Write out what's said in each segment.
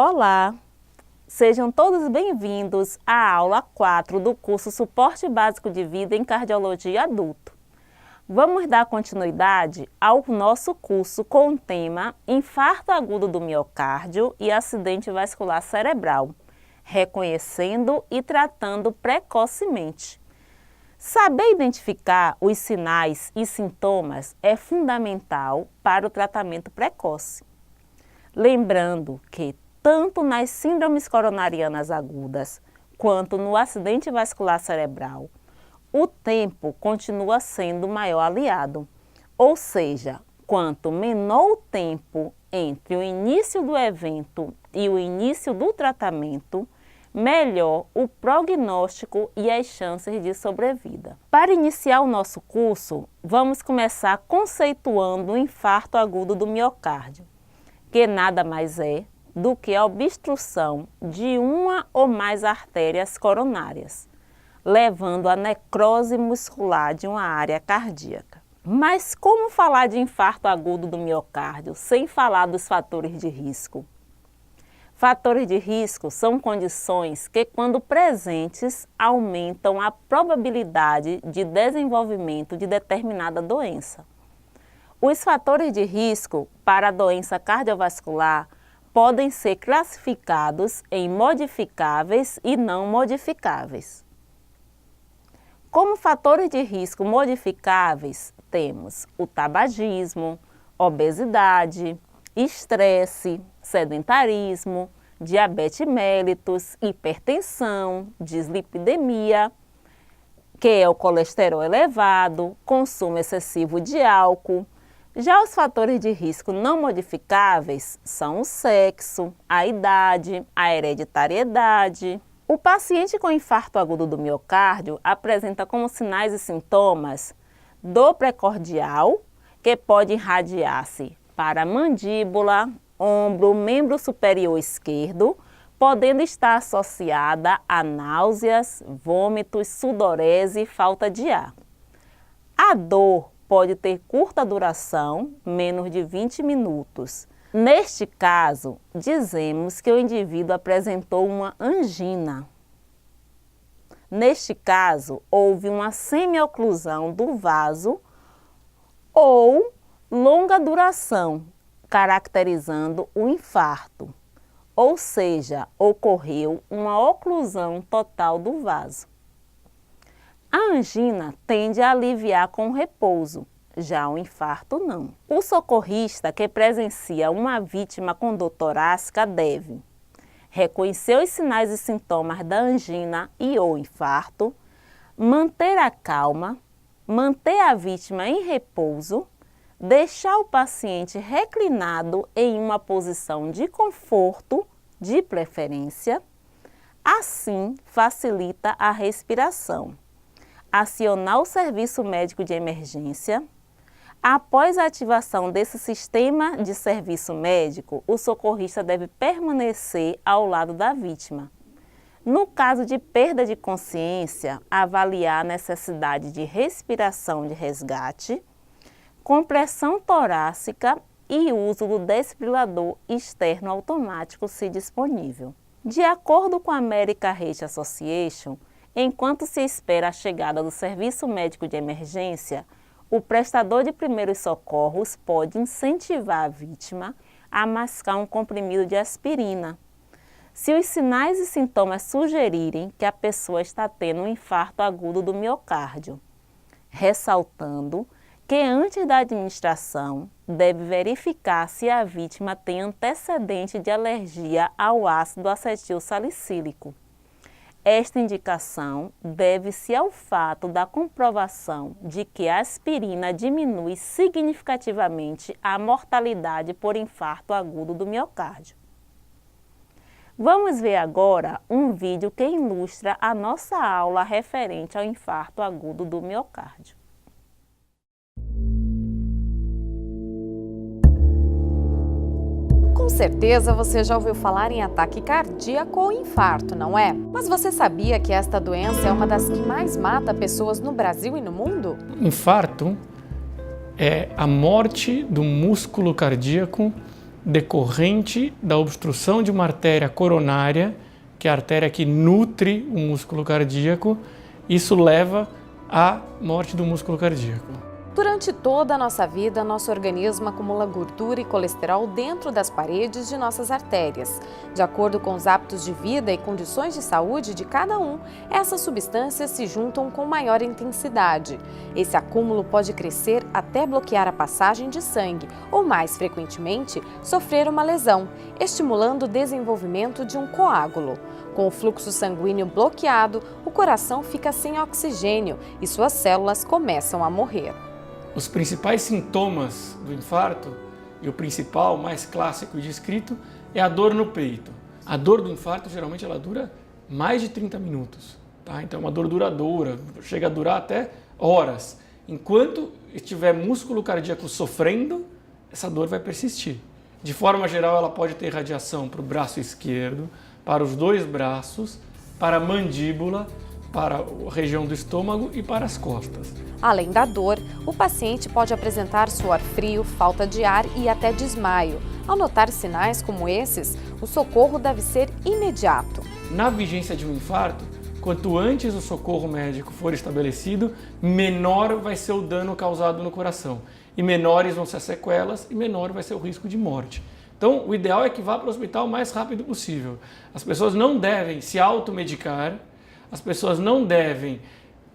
Olá! Sejam todos bem-vindos à aula 4 do curso Suporte Básico de Vida em Cardiologia Adulto. Vamos dar continuidade ao nosso curso com o tema Infarto Agudo do Miocárdio e Acidente Vascular Cerebral, reconhecendo e tratando precocemente. Saber identificar os sinais e sintomas é fundamental para o tratamento precoce. Lembrando que tanto nas síndromes coronarianas agudas quanto no acidente vascular cerebral, o tempo continua sendo o maior aliado, ou seja, quanto menor o tempo entre o início do evento e o início do tratamento, melhor o prognóstico e as chances de sobrevida. Para iniciar o nosso curso, vamos começar conceituando o infarto agudo do miocárdio, que nada mais é do que a obstrução de uma ou mais artérias coronárias, levando à necrose muscular de uma área cardíaca. Mas como falar de infarto agudo do miocárdio sem falar dos fatores de risco? Fatores de risco são condições que, quando presentes, aumentam a probabilidade de desenvolvimento de determinada doença. Os fatores de risco para a doença cardiovascular podem ser classificados em modificáveis e não modificáveis. Como fatores de risco modificáveis, temos o tabagismo, obesidade, estresse, sedentarismo, diabetes mellitus, hipertensão, dislipidemia, que é o colesterol elevado, consumo excessivo de álcool. Já os fatores de risco não modificáveis são o sexo, a idade, a hereditariedade. O paciente com infarto agudo do miocárdio apresenta como sinais e sintomas dor precordial, que pode irradiar-se para a mandíbula, ombro, membro superior esquerdo, podendo estar associada a náuseas, vômitos, sudorese e falta de ar. A dor pode ter curta duração, menos de 20 minutos. Neste caso, dizemos que o indivíduo apresentou uma angina. Neste caso, houve uma semioclusão do vaso ou longa duração, caracterizando o infarto, ou seja, ocorreu uma oclusão total do vaso. A angina tende a aliviar com repouso, já o infarto não. O socorrista que presencia uma vítima com dor torácica deve reconhecer os sinais e sintomas da angina e ou infarto, manter a calma, manter a vítima em repouso, deixar o paciente reclinado em uma posição de conforto, de preferência, assim facilita a respiração. Acionar o serviço médico de emergência. Após a ativação desse sistema de serviço médico, o socorrista deve permanecer ao lado da vítima. No caso de perda de consciência, avaliar a necessidade de respiração de resgate, compressão torácica e uso do desfibrilador externo automático, se disponível. De acordo com a American Heart Association, enquanto se espera a chegada do serviço médico de emergência, o prestador de primeiros socorros pode incentivar a vítima a mascar um comprimido de aspirina, se os sinais e sintomas sugerirem que a pessoa está tendo um infarto agudo do miocárdio, ressaltando que antes da administração deve verificar se a vítima tem antecedente de alergia ao ácido acetil salicílico. Esta indicação deve-se ao fato da comprovação de que a aspirina diminui significativamente a mortalidade por infarto agudo do miocárdio. Vamos ver agora um vídeo que ilustra a nossa aula referente ao infarto agudo do miocárdio. Com certeza você já ouviu falar em ataque cardíaco ou infarto, não é? Mas você sabia que esta doença é uma das que mais mata pessoas no Brasil e no mundo? Infarto é a morte do músculo cardíaco decorrente da obstrução de uma artéria coronária, que é a artéria que nutre o músculo cardíaco. Isso leva à morte do músculo cardíaco. Durante toda a nossa vida, nosso organismo acumula gordura e colesterol dentro das paredes de nossas artérias. De acordo com os hábitos de vida e condições de saúde de cada um, essas substâncias se juntam com maior intensidade. Esse acúmulo pode crescer até bloquear a passagem de sangue ou, mais frequentemente, sofrer uma lesão, estimulando o desenvolvimento de um coágulo. Com o fluxo sanguíneo bloqueado, o coração fica sem oxigênio e suas células começam a morrer. Os principais sintomas do infarto, e o principal, mais clássico e descrito, é a dor no peito. A dor do infarto, geralmente, ela dura mais de 30 minutos. Tá? Então, é uma dor duradoura, chega a durar até horas. Enquanto estiver músculo cardíaco sofrendo, essa dor vai persistir. De forma geral, ela pode ter radiação para o braço esquerdo, para os dois braços, para a mandíbula, para a região do estômago e para as costas. Além da dor, o paciente pode apresentar suor frio, falta de ar e até desmaio. Ao notar sinais como esses, o socorro deve ser imediato. Na vigência de um infarto, quanto antes o socorro médico for estabelecido, menor vai ser o dano causado no coração. E menores vão ser as sequelas e menor vai ser o risco de morte. Então, o ideal é que vá para o hospital o mais rápido possível. As pessoas não devem se automedicar. As pessoas não devem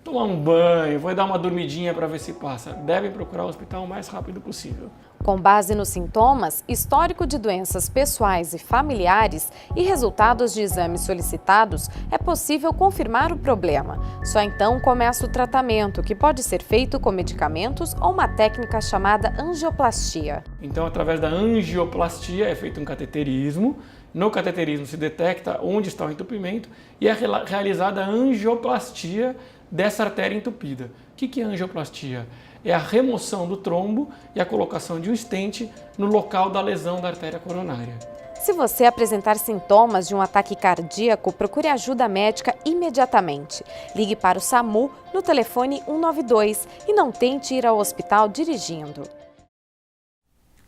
tomar um banho, vou dar uma dormidinha para ver se passa. Devem procurar o hospital o mais rápido possível. Com base nos sintomas, histórico de doenças pessoais e familiares e resultados de exames solicitados, é possível confirmar o problema. Só então começa o tratamento, que pode ser feito com medicamentos ou uma técnica chamada angioplastia. Então, através da angioplastia é feito um cateterismo. No cateterismo se detecta onde está o entupimento e é realizada a angioplastia dessa artéria entupida. O que é angioplastia? É a remoção do trombo e a colocação de um estente no local da lesão da artéria coronária. Se você apresentar sintomas de um ataque cardíaco, procure ajuda médica imediatamente. Ligue para o SAMU no telefone 192 e não tente ir ao hospital dirigindo.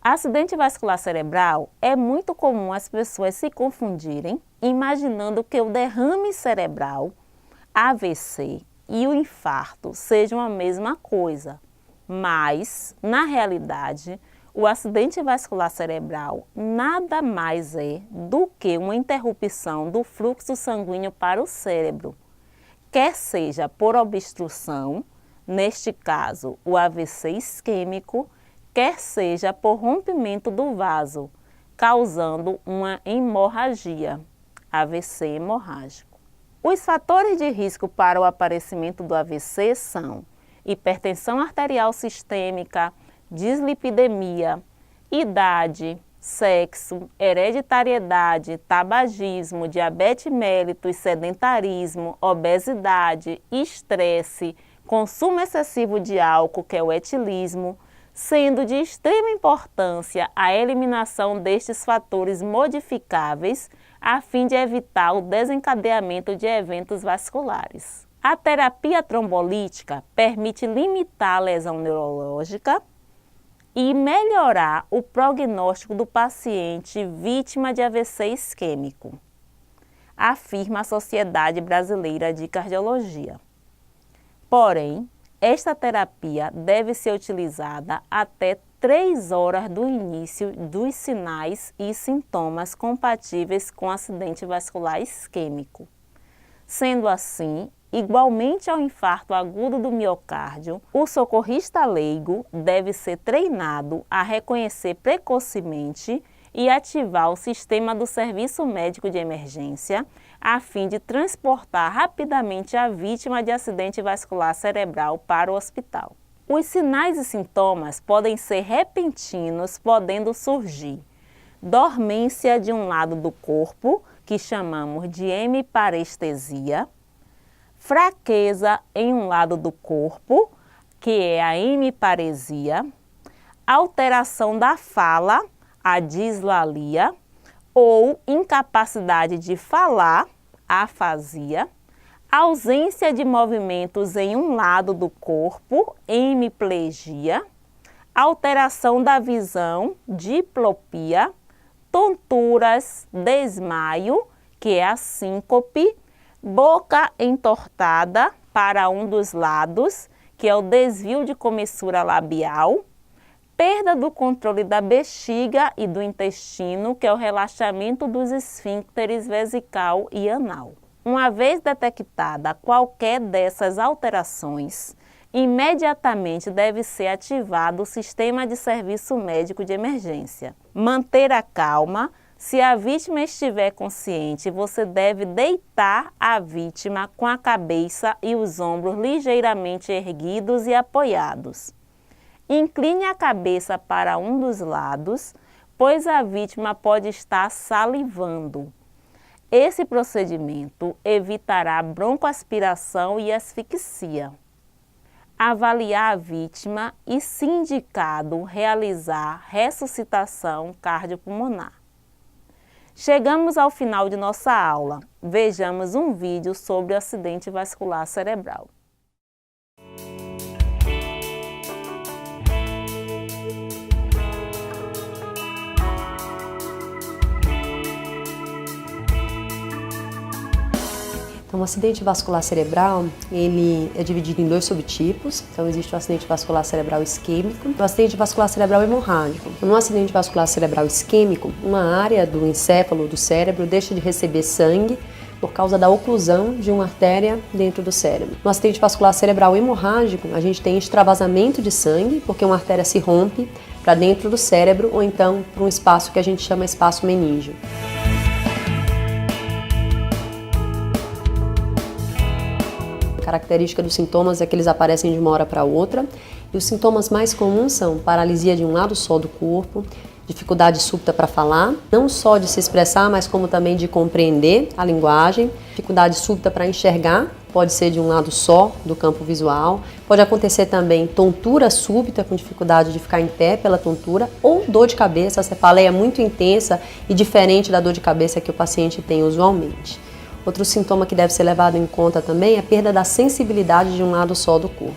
Acidente vascular cerebral é muito comum as pessoas se confundirem, imaginando que o derrame cerebral, AVC e o infarto sejam a mesma coisa. Mas, na realidade, o acidente vascular cerebral nada mais é do que uma interrupção do fluxo sanguíneo para o cérebro, quer seja por obstrução, neste caso o AVC isquêmico, quer seja por rompimento do vaso, causando uma hemorragia, AVC hemorrágico. Os fatores de risco para o aparecimento do AVC são hipertensão arterial sistêmica, dislipidemia, idade, sexo, hereditariedade, tabagismo, diabetes mellitus, sedentarismo, obesidade, estresse, consumo excessivo de álcool, que é o etilismo, sendo de extrema importância a eliminação destes fatores modificáveis a fim de evitar o desencadeamento de eventos vasculares. A terapia trombolítica permite limitar a lesão neurológica e melhorar o prognóstico do paciente vítima de AVC isquêmico, afirma a Sociedade Brasileira de Cardiologia. Porém, esta terapia deve ser utilizada até 3 horas do início dos sinais e sintomas compatíveis com acidente vascular isquêmico. Sendo assim, igualmente ao infarto agudo do miocárdio, o socorrista leigo deve ser treinado a reconhecer precocemente e ativar o sistema do serviço médico de emergência a fim de transportar rapidamente a vítima de acidente vascular cerebral para o hospital. Os sinais e sintomas podem ser repentinos, podendo surgir dormência de um lado do corpo, que chamamos de hemiparestesia, fraqueza em um lado do corpo, que é a hemiparesia, alteração da fala, a dislalia, ou incapacidade de falar, afasia, ausência de movimentos em um lado do corpo, hemiplegia, alteração da visão, diplopia, tonturas, desmaio, que é a síncope, boca entortada para um dos lados, que é o desvio de comissura labial, perda do controle da bexiga e do intestino, que é o relaxamento dos esfíncteres vesical e anal. Uma vez detectada qualquer dessas alterações, imediatamente deve ser ativado o sistema de serviço médico de emergência. Manter a calma. Se a vítima estiver consciente, você deve deitar a vítima com a cabeça e os ombros ligeiramente erguidos e apoiados. Incline a cabeça para um dos lados, pois a vítima pode estar salivando. Esse procedimento evitará broncoaspiração e asfixia. Avaliar a vítima e, se indicado, realizar ressuscitação cardiopulmonar. Chegamos ao final de nossa aula. Vejamos um vídeo sobre o acidente vascular cerebral. Então, o acidente vascular cerebral, ele é dividido em dois subtipos. Então, existe o acidente vascular cerebral isquêmico e o acidente vascular cerebral hemorrágico. No acidente vascular cerebral isquêmico, uma área do encéfalo, do cérebro, deixa de receber sangue por causa da oclusão de uma artéria dentro do cérebro. No acidente vascular cerebral hemorrágico, a gente tem extravasamento de sangue, porque uma artéria se rompe para dentro do cérebro ou então para um espaço que a gente chama espaço meníngeo. A característica dos sintomas é que eles aparecem de uma hora para outra, e os sintomas mais comuns são paralisia de um lado só do corpo, dificuldade súbita para falar, não só de se expressar, mas como também de compreender a linguagem, dificuldade súbita para enxergar, pode ser de um lado só do campo visual, pode acontecer também tontura súbita com dificuldade de ficar em pé pela tontura, ou dor de cabeça, a cefaleia muito intensa e diferente da dor de cabeça que o paciente tem usualmente. Outro sintoma que deve ser levado em conta também é a perda da sensibilidade de um lado só do corpo.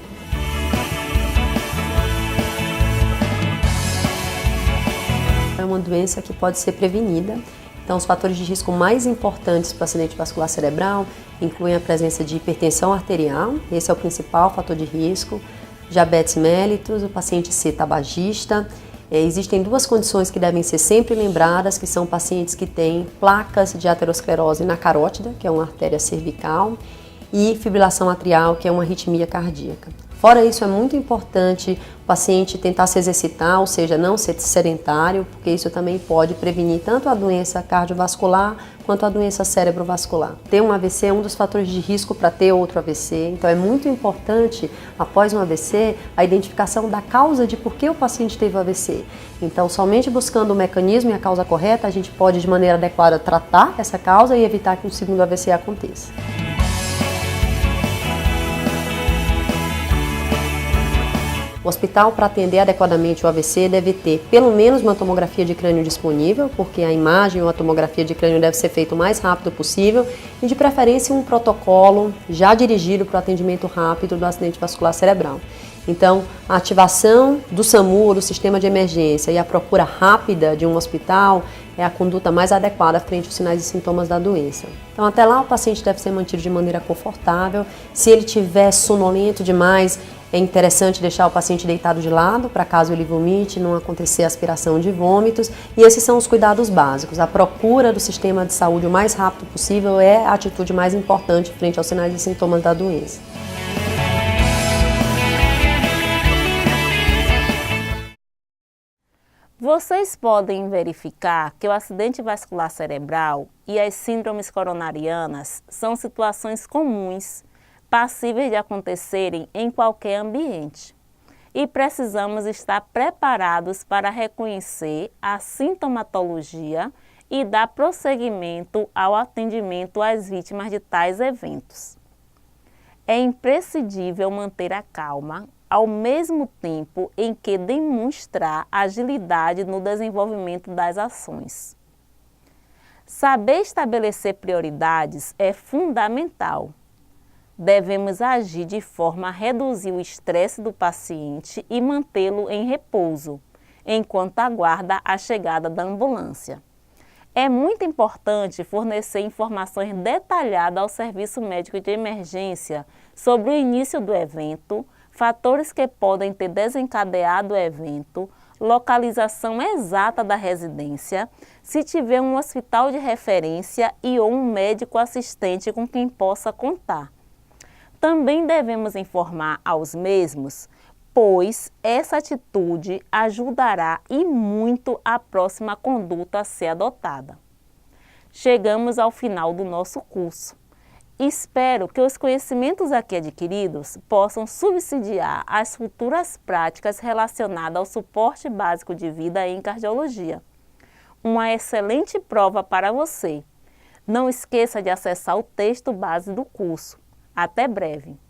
É uma doença que pode ser prevenida. Então, os fatores de risco mais importantes para o acidente vascular cerebral incluem a presença de hipertensão arterial, esse é o principal fator de risco, diabetes mellitus, o paciente ser tabagista. Existem duas condições que devem ser sempre lembradas, que são pacientes que têm placas de aterosclerose na carótida, que é uma artéria cervical, e fibrilação atrial, que é uma arritmia cardíaca. Fora isso, é muito importante o paciente tentar se exercitar, ou seja, não ser sedentário, porque isso também pode prevenir tanto a doença cardiovascular quanto a doença cerebrovascular. Ter um AVC é um dos fatores de risco para ter outro AVC, então é muito importante, após um AVC, a identificação da causa de por que o paciente teve o AVC. Então, somente buscando o mecanismo e a causa correta, a gente pode, de maneira adequada, tratar essa causa e evitar que um segundo AVC aconteça. O hospital, para atender adequadamente o AVC, deve ter pelo menos uma tomografia de crânio disponível, porque a imagem ou a tomografia de crânio deve ser feita o mais rápido possível, e de preferência um protocolo já dirigido para o atendimento rápido do acidente vascular cerebral. Então, a ativação do SAMU, do sistema de emergência, e a procura rápida de um hospital é a conduta mais adequada frente aos sinais e sintomas da doença. Então, até lá, o paciente deve ser mantido de maneira confortável. Se ele estiver sonolento demais, é interessante deixar o paciente deitado de lado, para caso ele vomite, não acontecer aspiração de vômitos. E esses são os cuidados básicos. A procura do sistema de saúde o mais rápido possível é a atitude mais importante frente aos sinais e sintomas da doença. Vocês podem verificar que o acidente vascular cerebral e as síndromes coronarianas são situações comuns, passíveis de acontecerem em qualquer ambiente. E precisamos estar preparados para reconhecer a sintomatologia e dar prosseguimento ao atendimento às vítimas de tais eventos. É imprescindível manter a calma, ao mesmo tempo em que demonstrar agilidade no desenvolvimento das ações. Saber estabelecer prioridades é fundamental. Devemos agir de forma a reduzir o estresse do paciente e mantê-lo em repouso, enquanto aguarda a chegada da ambulância. É muito importante fornecer informações detalhadas ao serviço médico de emergência sobre o início do evento, fatores que podem ter desencadeado o evento, localização exata da residência, se tiver um hospital de referência e ou um médico assistente com quem possa contar. Também devemos informar aos mesmos, pois essa atitude ajudará e muito a próxima conduta a ser adotada. Chegamos ao final do nosso curso. Espero que os conhecimentos aqui adquiridos possam subsidiar as futuras práticas relacionadas ao suporte básico de vida em cardiologia. Uma excelente prova para você. Não esqueça de acessar o texto base do curso. Até breve!